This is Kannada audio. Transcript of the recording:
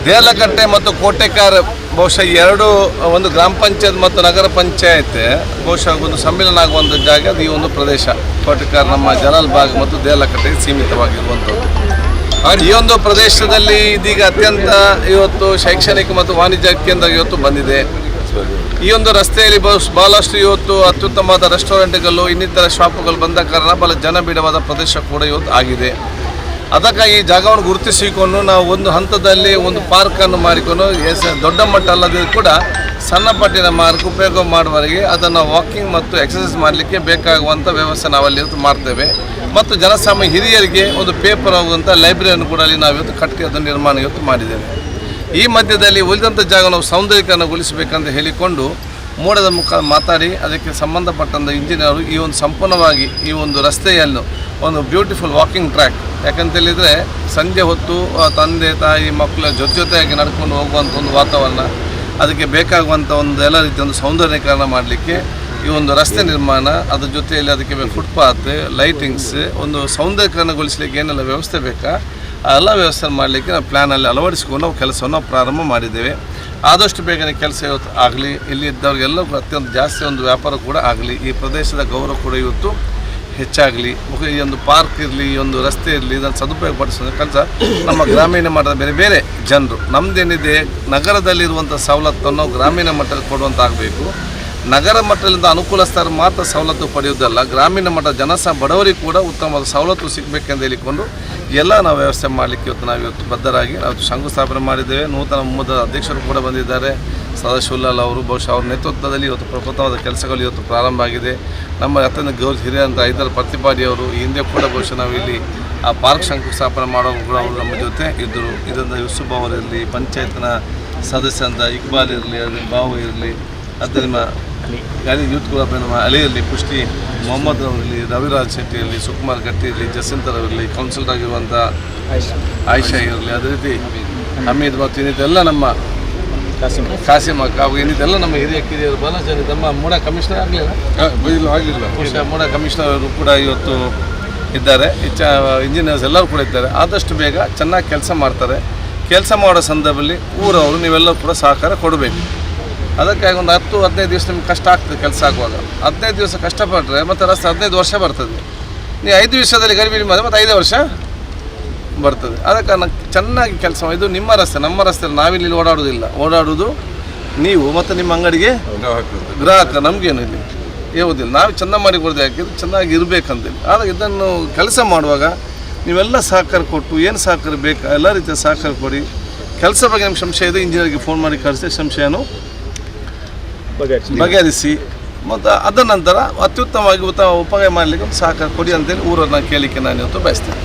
ದೇಲಕಟ್ಟೆ ಮತ್ತು ಕೋಟೆಕಾರ ಬಹುಶಃ ಎರಡು ಒಂದು ಗ್ರಾಮ ಪಂಚಾಯತ್ ಮತ್ತು ನಗರ ಪಂಚಾಯತ್ ಬಹುಶಃ ಒಂದು ಸಮ್ಮಿಲನ ಆಗುವಂಥ ಜಾಗ ಅದು ಈ ಒಂದು ಪ್ರದೇಶ. ಕೋಟೆಕಾರ ನಮ್ಮ ಜಲಾಲ್ ಬಾಗ್ ಮತ್ತು ದೇಲಕಟ್ಟೆಗೆ ಸೀಮಿತವಾಗಿರುವಂಥದ್ದು. ಈ ಒಂದು ಪ್ರದೇಶದಲ್ಲಿ ಇದೀಗ ಅತ್ಯಂತ ಇವತ್ತು ಶೈಕ್ಷಣಿಕ ಮತ್ತು ವಾಣಿಜ್ಯ ಕೇಂದ್ರ ಇವತ್ತು ಬಂದಿದೆ. ಈ ಒಂದು ರಸ್ತೆಯಲ್ಲಿ ಬಹಳಷ್ಟು ಇವತ್ತು ಅತ್ಯುತ್ತಮವಾದ ರೆಸ್ಟೋರೆಂಟ್ಗಳು ಇನ್ನಿತರ ಶಾಪ್ಗಳು ಬಂದ ಕಾರಣ ಬಹಳ ಜನಬೀಡವಾದ ಪ್ರದೇಶ ಕೂಡ ಇವತ್ತು ಆಗಿದೆ. ಅದಕ್ಕಾಗಿ ಈ ಜಾಗವನ್ನು ಗುರುತಿಸಿಕೊಂಡು ನಾವು ಒಂದು ಹಂತದಲ್ಲಿ ಒಂದು ಪಾರ್ಕನ್ನು ಮಾಡಿಕೊಂಡು ದೊಡ್ಡ ಮಟ್ಟ ಅಲ್ಲದೆ ಕೂಡ ಸಣ್ಣ ಪಟ್ಟಿನ ಮಾರ್ಕ್ ಉಪಯೋಗ ಮಾಡುವವರೆಗೆ ಅದನ್ನು ವಾಕಿಂಗ್ ಮತ್ತು ಎಕ್ಸಸೈಸ್ ಮಾಡಲಿಕ್ಕೆ ಬೇಕಾಗುವಂಥ ವ್ಯವಸ್ಥೆ ನಾವಲ್ಲಿ ಇವತ್ತು ಮಾಡ್ತೇವೆ. ಮತ್ತು ಜನಸಾಮಾನ್ಯ ಹಿರಿಯರಿಗೆ ಒಂದು ಪೇಪರ್ ಆಗುವಂಥ ಲೈಬ್ರರಿಯನ್ನು ಕೂಡ ಅಲ್ಲಿ ನಾವು ಇವತ್ತು ಕಟ್ಟಿ ಅದನ್ನು ನಿರ್ಮಾಣ ಇವತ್ತು ಮಾಡಿದ್ದೇವೆ. ಈ ಮಧ್ಯದಲ್ಲಿ ಉಳಿದಂಥ ಜಾಗ ನಾವು ಸೌಂದರ್ಯೀಕರಣಗೊಳಿಸಬೇಕಂತ ಹೇಳಿಕೊಂಡು ಮೋಡದ ಮುಖ ಮಾತಾಡಿ ಅದಕ್ಕೆ ಸಂಬಂಧಪಟ್ಟಂಥ ಇಂಜಿನಿಯರು ಈ ಒಂದು ಸಂಪೂರ್ಣವಾಗಿ ಈ ಒಂದು ರಸ್ತೆಯನ್ನು ಒಂದು ಬ್ಯೂಟಿಫುಲ್ ವಾಕಿಂಗ್ ಟ್ರ್ಯಾಕ್, ಯಾಕಂತೇಳಿದರೆ ಸಂಜೆ ಹೊತ್ತು ತಂದೆ ತಾಯಿ ಮಕ್ಕಳ ಜೊತೆಯಾಗಿ ನಡ್ಕೊಂಡು ಹೋಗುವಂಥ ಒಂದು ವಾತಾವರಣ, ಅದಕ್ಕೆ ಬೇಕಾಗುವಂಥ ಒಂದು ಎಲ್ಲ ರೀತಿಯ ಒಂದು ಸೌಂದರ್ಯೀಕರಣ ಮಾಡಲಿಕ್ಕೆ ಈ ಒಂದು ರಸ್ತೆ ನಿರ್ಮಾಣ, ಅದ್ರ ಜೊತೆಯಲ್ಲಿ ಅದಕ್ಕೆ ಫುಟ್ಪಾತ್, ಲೈಟಿಂಗ್ಸ್, ಒಂದು ಸೌಂದರ್ಯೀಕರಣಗೊಳಿಸಲಿಕ್ಕೆ ಏನೆಲ್ಲ ವ್ಯವಸ್ಥೆ ಬೇಕಾ ಆ ಎಲ್ಲ ವ್ಯವಸ್ಥೆ ಮಾಡಲಿಕ್ಕೆ ನಾವು ಪ್ಲ್ಯಾನಲ್ಲಿ ಅಳವಡಿಸಿಕೊಂಡು ನಾವು ಕೆಲಸವನ್ನು ಪ್ರಾರಂಭ ಮಾಡಿದ್ದೇವೆ. ಆದಷ್ಟು ಬೇಗನೆ ಕೆಲಸ ಇವತ್ತು ಆಗಲಿ, ಇಲ್ಲಿ ಇದ್ದವ್ರಿಗೆಲ್ಲರೂ ಅತ್ಯಂತ ಜಾಸ್ತಿ ಒಂದು ವ್ಯಾಪಾರ ಕೂಡ ಆಗಲಿ, ಈ ಪ್ರದೇಶದ ಗೌರವ ಕೂಡ ಇವತ್ತು ಹೆಚ್ಚಾಗಲಿ, ಈ ಒಂದು ಪಾರ್ಕ್ ಇರಲಿ, ಈ ಒಂದು ರಸ್ತೆ ಇರಲಿ, ಇದನ್ನು ಸದುಪಯೋಗಪಡಿಸೋ ಕೆಲಸ ನಮ್ಮ ಗ್ರಾಮೀಣ ಮಟ್ಟದ ಬೇರೆ ಬೇರೆ ಜನರು ನಮ್ಮದೇನಿದೆ ನಗರದಲ್ಲಿರುವಂಥ ಸವಲತ್ತನ್ನು ಗ್ರಾಮೀಣ ಮಟ್ಟದಲ್ಲಿ ಕೊಡುವಂಥ ಆಗಬೇಕು. ನಗರ ಮಟ್ಟದಿಂದ ಅನುಕೂಲಸ್ಥರು ಮಾತ್ರ ಸವಲತ್ತು ಪಡೆಯುವುದಲ್ಲ, ಗ್ರಾಮೀಣ ಮಟ್ಟದ ಬಡವರಿಗೆ ಕೂಡ ಉತ್ತಮವಾದ ಸವಲತ್ತು ಸಿಗಬೇಕೆಂದು ಹೇಳಿಕೊಂಡು ಎಲ್ಲ ನಾವು ವ್ಯವಸ್ಥೆ ಮಾಡಲಿಕ್ಕೆ ಇವತ್ತು ಬದ್ಧರಾಗಿ ನಾವು ಶಂಕುಸ್ಥಾಪನೆ ಮಾಡಿದ್ದೇವೆ. ನೂತನ ಮುಮ್ಮದ ಅಧ್ಯಕ್ಷರು ಕೂಡ ಬಂದಿದ್ದಾರೆ, ಸದಾಶಿವಲಾಲ್ ಅವರು. ಬಹುಶಃ ಅವ್ರ ನೇತೃತ್ವದಲ್ಲಿ ಇವತ್ತು ಪ್ರಪ್ರಥಮವಾದ ಕೆಲಸಗಳು ಇವತ್ತು ಪ್ರಾರಂಭ ಆಗಿದೆ. ನಮ್ಮ ಅತ್ಯಂತ ಹಿರಿಯಂತ ಹೈದರ್ ಪ್ರತಿಪಾಡಿ ಅವರು ಈ ಹಿಂದೆ ಕೂಡ ಬಹುಶಃ ನಾವು ಇಲ್ಲಿ ಆ ಪಾರ್ಕ್ ಶಂಕುಸ್ಥಾಪನೆ ಮಾಡೋ ಕೂಡ ಅವರು ನಮ್ಮ ಜೊತೆ ಇದ್ದರು. ಇದರಿಂದ ಯೂಸುಫ್ ಅವರಿರಲಿ, ಪಂಚಾಯತ್ನ ಸದಸ್ಯ ಅಂತ ಇಕ್ಬಾಲ್ ಇರಲಿ, ಅದರಿಂದ ಬಾವು ಇರಲಿ, ಅದರಿಂದ ಯೂತ್ ಕ್ಲಬ್ ನಮ್ಮ ಅಲಿ ಇರಲಿ, ಪುಷ್ಟಿ ಮೊಹಮ್ಮದ್ ಅವರಿರಲಿ, ರವಿರಾಜ್ ಶೆಟ್ಟಿ ಇರಲಿ, ಸುಕುಮಾರ್ ಗಟ್ಟಿ ಇರಲಿ, ಜಸಿಂತರ್ ಅವರಿರಲಿ, ಕೌನ್ಸಿಲರ್ ಆಗಿರುವಂಥ ಆಯಿಷಾ ಇರಲಿ, ಅದೇ ರೀತಿ ಹಮೀದ್ ಮತ್ತು ಇನ್ನಿದೆಲ್ಲ ನಮ್ಮ ಕಾಸಿಮ ಕಾವು ಇನ್ನಿದೆಲ್ಲ ನಮ್ಮ ಕಿರಿಯರು ಬಹಳ ಜನ ನಮ್ಮ ಮೂಡ ಕಮಿಷನರ್ ಆಗಲಿಲ್ಲ ಬಹುಶಃ ಮೂಡ ಕಮಿಷನರ್ ಅವರು ಕೂಡ ಇವತ್ತು ಇದ್ದಾರೆ. ಇಂಜಿನಿಯರ್ಸ್ ಎಲ್ಲರೂ ಕೂಡ ಇದ್ದಾರೆ. ಆದಷ್ಟು ಬೇಗ ಚೆನ್ನಾಗಿ ಕೆಲಸ ಮಾಡ್ತಾರೆ. ಕೆಲಸ ಮಾಡೋ ಸಂದರ್ಭದಲ್ಲಿ ಊರವರು ನೀವೆಲ್ಲರೂ ಕೂಡ ಸಹಕಾರ ಕೊಡಬೇಕು. ಅದಕ್ಕಾಗಿ ಒಂದು 10-15 ದಿವಸ ನಿಮ್ಗೆ ಕಷ್ಟ ಆಗ್ತದೆ ಕೆಲಸ ಆಗುವಾಗ. 15 ದಿವಸ ಕಷ್ಟಪಟ್ಟರೆ ಮತ್ತು ರಸ್ತೆ 15 ವರ್ಷ ಬರ್ತದೆ. ನೀವು 5 ದಿವಸದಲ್ಲಿ ಗರಿಬಿಡಿ ಮಾಡಿದ್ರೆ ಮತ್ತು 5 ವರ್ಷ ಬರ್ತದೆ. ಅದಕ್ಕೆ ಚೆನ್ನಾಗಿ ಕೆಲಸ ಇದು ನಿಮ್ಮ ರಸ್ತೆ, ನಮ್ಮ ರಸ್ತೆಯಲ್ಲಿ ನಾವಿಲ್ಲಿ ಓಡಾಡೋದು ನೀವು ಮತ್ತು ನಿಮ್ಮ ಅಂಗಡಿಗೆ ಗ್ರಾಹಕ, ನಮಗೇನು ಇಲ್ಲಿ ಯಾವುದಿಲ್ಲ. ನಾವು ಚೆಂದ ಮಾಡಿ ಕೊಡದೆ ಹಾಕಿದ್ದು ಚೆನ್ನಾಗಿ ಇರಬೇಕಂತೇಳಿ. ಆದರೆ ಇದನ್ನು ಕೆಲಸ ಮಾಡುವಾಗ ನೀವೆಲ್ಲ ಸಹಕಾರ ಕೊಟ್ಟು ಏನು ಸಹಕಾರ ಬೇಕು ಎಲ್ಲ ರೀತಿಯ ಸಹಕಾರ ಕೊಡಿ. ಕೆಲಸ ಬಗ್ಗೆ ನಿಮ್ಗೆ ಸಂಶಯ ಇದೆ, ಇಂಜಿನಿಯರ್ಗೆ ಫೋನ್ ಮಾಡಿ ಕಳಿಸಿ ಸಂಶಯನೂ ಬಗೆಹರಿಸಿ ಮತ್ತು ಅದರ ನಂತರ ಅತ್ಯುತ್ತಮವಾಗಿ ಉಪಯೋಗ ಮಾಡಲಿಕ್ಕೆ ಸಹಕಾರ ಕೊಡಿ ಅಂತೇಳಿ ಊರನ್ನು ಕೇಳಲಿಕ್ಕೆ ನಾನು ಇವತ್ತು ಬಯಸ್ತೇನೆ.